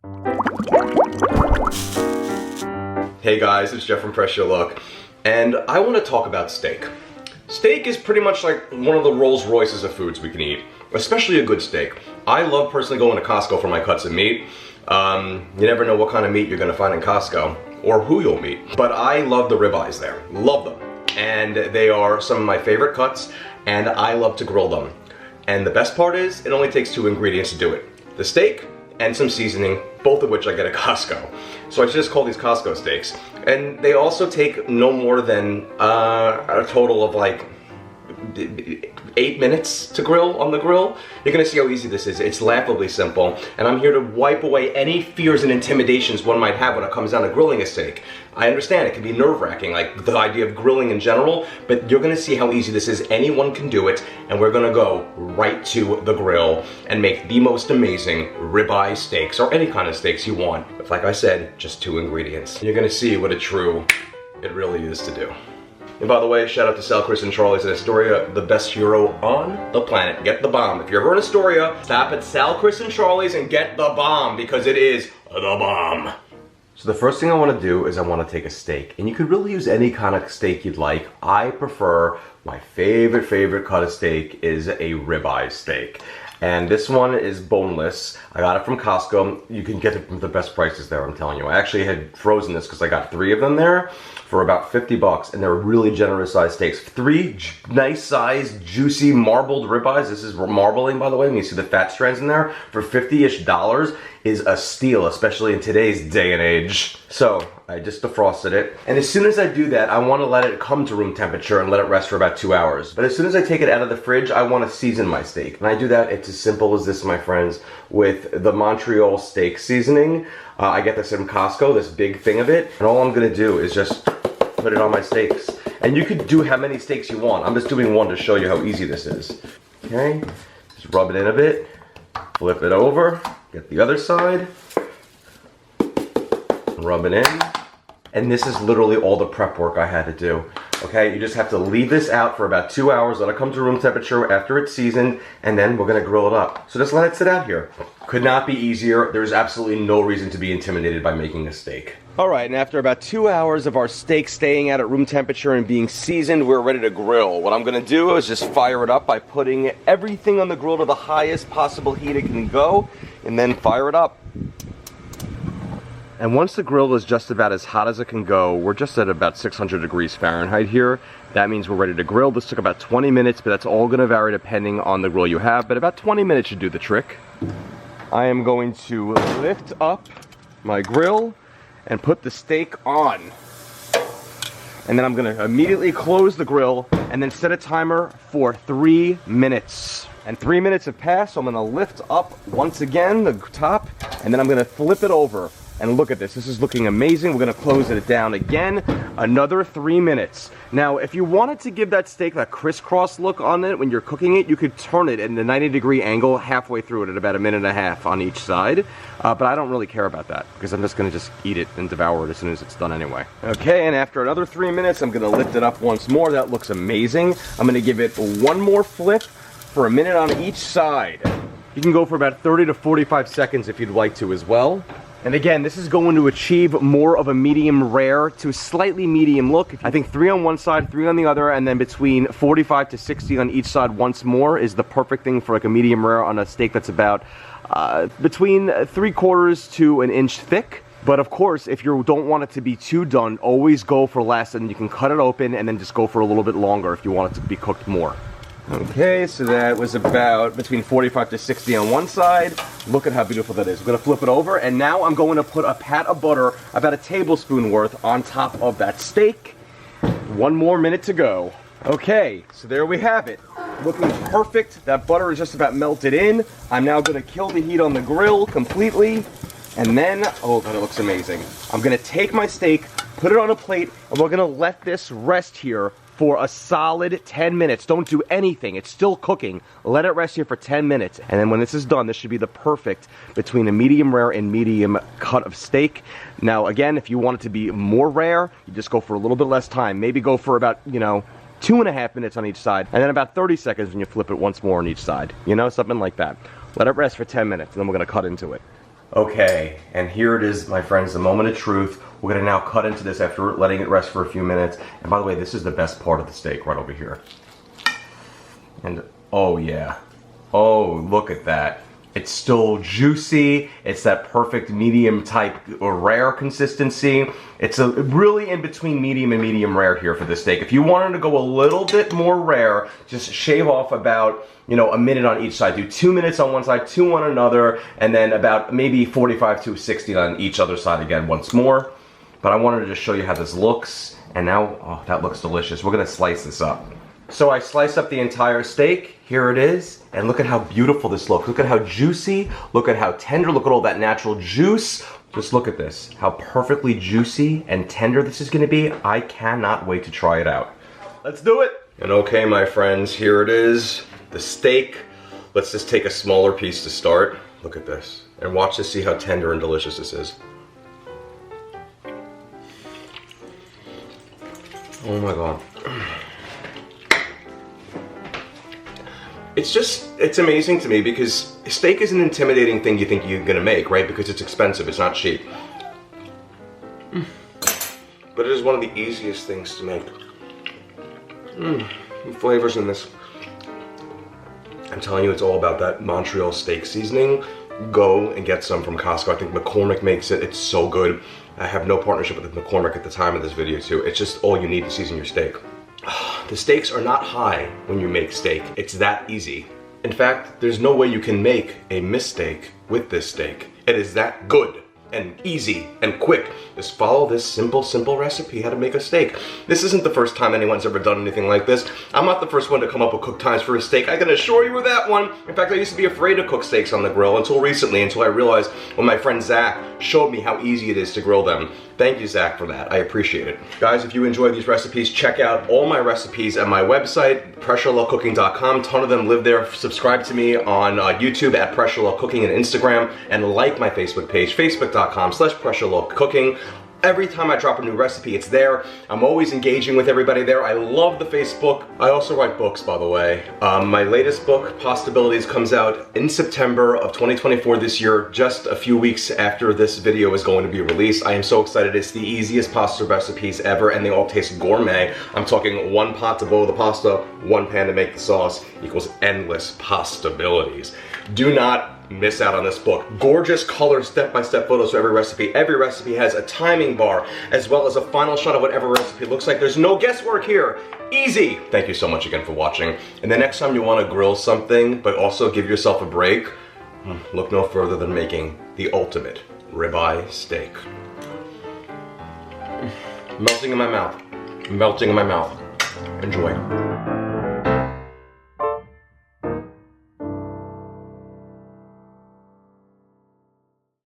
Hey guys, it's Jeff from Press Your Luck, and I want to talk about steak. Steak is pretty much like one of the Rolls Royces of foods we can eat, especially a good steak. I love personally going to Costco for my cuts of meat. You never know what kind of meat you're going to find in Costco, or who you'll meet. But I love the ribeyes there, love them. And they are some of my favorite cuts, and I love to grill them. And the best part is, it only takes 2 ingredients to do it. The steak and some seasoning, both of which I get at Costco. So I just call these Costco steaks. And they also take no more than a total of like 8 minutes to grill on the grill. You're gonna see how easy this is. It's laughably simple, and I'm here to wipe away any fears and intimidations one might have when it comes down to grilling a steak. I understand it can be nerve-wracking, like the idea of grilling in general, but you're gonna see how easy this is. Anyone can do it, and we're gonna go right to the grill and make the most amazing ribeye steaks, or any kind of steaks you want. But like I said, just 2 ingredients. You're gonna see what it really is to do. And by the way, shout out to Sal, Chris, and Charlie's in Astoria, the best hero on the planet. Get the bomb. If you're ever in Astoria, stop at Sal, Chris, and Charlie's and get the bomb, because it is the bomb. So the first thing I want to do is I want to take a steak, and you could really use any kind of steak you'd like. I prefer, my favorite cut of steak is a ribeye steak. And this one is boneless. I got it from Costco. You can get it from the best prices there, I'm telling you. I actually had frozen this because I got 3 of them there for about 50 bucks, and they're really generous sized steaks. 3 nice sized, juicy, marbled ribeyes. This is marbling, by the way, and you see the fat strands in there, for $50-ish is a steal, especially in today's day and age. So I just defrosted it, and as soon as I do that, I want to let it come to room temperature and let it rest for about 2 hours. But as soon as I take it out of the fridge, I want to season my steak. And I do that, it's as simple as this, my friends, with the Montreal steak seasoning. I get this from Costco, this big thing of it, and all I'm gonna do is just put it on my steaks. And you could do how many steaks you want. I'm just doing one to show you how easy this is. Okay, just rub it in a bit, flip it over, get the other side, rub it in, and this is literally all the prep work I had to do. Okay, you just have to leave this out for about 2 hours, let it come to room temperature after it's seasoned, and then we're gonna grill it up. So just let it sit out here. Could not be easier. There's absolutely no reason to be intimidated by making a steak. All right, and after about 2 hours of our steak staying out at room temperature and being seasoned, we're ready to grill. What I'm gonna do is just fire it up by putting everything on the grill to the highest possible heat it can go, and then fire it up. And once the grill is just about as hot as it can go, we're just at about 600 degrees Fahrenheit here. That means we're ready to grill. This took about 20 minutes, but that's all gonna vary depending on the grill you have, but about 20 minutes should do the trick. I am going to lift up my grill and put the steak on. And then I'm gonna immediately close the grill and then set a timer for 3 minutes. And 3 minutes have passed, so I'm gonna lift up once again the top, and then I'm gonna flip it over. And look at this, this is looking amazing. We're gonna close it down again, another 3 minutes. Now, if you wanted to give that steak that crisscross look on it when you're cooking it, you could turn it in the 90-degree angle halfway through it at about 1.5 minutes on each side. But I don't really care about that, because I'm just gonna just eat it and devour it as soon as it's done anyway. Okay, and after another 3 minutes, I'm gonna lift it up once more. That looks amazing. I'm gonna give it one more flip for 1 minute on each side. You can go for about 30 to 45 seconds if you'd like to as well. And again, this is going to achieve more of a medium rare to a slightly medium look. I think 3 on one side, 3 on the other, and then between 45 to 60 on each side once more is the perfect thing for like a medium rare on a steak that's about between 3/4 to an inch thick. But of course, if you don't want it to be too done, always go for less, and you can cut it open and then just go for a little bit longer if you want it to be cooked more. Okay, so that was about between 45 to 60 on one side. Look at how beautiful that is. We're gonna flip it over, and now I'm going to put a pat of butter, about a tablespoon worth, on top of that steak. 1 more minute to go. Okay, so there we have it. Looking perfect. That butter is just about melted in. I'm now gonna kill the heat on the grill completely. And then, oh god, it looks amazing. I'm gonna take my steak, put it on a plate, and we're gonna let this rest here for a solid 10 minutes. Don't do anything. It's still cooking. Let it rest here for 10 minutes. And then when this is done, this should be the perfect between a medium rare and medium cut of steak. Now, again, if you want it to be more rare, you just go for a little bit less time. Maybe go for about, 2.5 minutes on each side, and then about 30 seconds when you flip it once more on each side. Something like that. Let it rest for 10 minutes, and then we're gonna cut into it. Okay, and here it is, my friends, the moment of truth. We're gonna now cut into this after letting it rest for a few minutes. And by the way, this is the best part of the steak right over here. And oh yeah, oh, look at that. It's still juicy. It's that perfect medium type or rare consistency. It's a really in between medium and medium rare here for this steak. If you wanted to go a little bit more rare, just shave off about, you know, a minute on each side. Do 2 minutes on one side, 2 on another, and then about maybe 45 to 60 on each other side again once more. But I wanted to just show you how this looks. And now, oh, that looks delicious. We're gonna slice this up. So I sliced up the entire steak. Here it is. And look at how beautiful this looks. Look at how juicy. Look at how tender. Look at all that natural juice. Just look at this. How perfectly juicy and tender this is gonna be. I cannot wait to try it out. Let's do it. And okay, my friends, here it is. The steak. Let's just take a smaller piece to start. Look at this. And watch to see how tender and delicious this is. Oh my God. It's amazing to me because steak is an intimidating thing you think you're gonna make, right? Because it's expensive, it's not cheap. But it is one of the easiest things to make. The flavors in this. I'm telling you, it's all about that Montreal steak seasoning. Go and get some from Costco. I think McCormick makes it. It's so good. I have no partnership with McCormick at the time of this video too. It's just all you need to season your steak. The stakes are not high when you make steak. It's that easy. In fact, there's no way you can make a mistake with this steak. It is that good and easy and quick. Just follow this simple recipe how to make a steak. This isn't the first time anyone's ever done anything like this. I'm not the first one to come up with cook times for a steak. I can assure you of that one. In fact, I used to be afraid to cook steaks on the grill until recently, until I realized when my friend Zach showed me how easy it is to grill them. Thank you, Zach, for that. I appreciate it. Guys, if you enjoy these recipes, check out all my recipes at my website, PressureLoveCooking.com. Ton of them live there. Subscribe to me on YouTube at PressureLoveCooking and Instagram, and like my Facebook page, Facebook.com/PressureLoveCooking. Every time I drop a new recipe, it's there. I'm always engaging with everybody there. I love the Facebook. I also write books, by the way. My latest book, Possibilities, comes out in September of 2024 this year, just a few weeks after this video is going to be released. I am so excited. It's the easiest pasta recipes ever, and they all taste gourmet. I'm talking 1 pot to boil the pasta, 1 pan to make the sauce, equals endless possibilities. Do not miss out on this book. Gorgeous color step-by-step photos for every recipe. Every recipe has a timing bar as well as a final shot of whatever recipe looks like. There's no guesswork here. Easy. Thank you so much again for watching. And the next time you want to grill something but also give yourself a break, look no further than making the ultimate ribeye steak. Melting in my mouth. Melting in my mouth. Enjoy.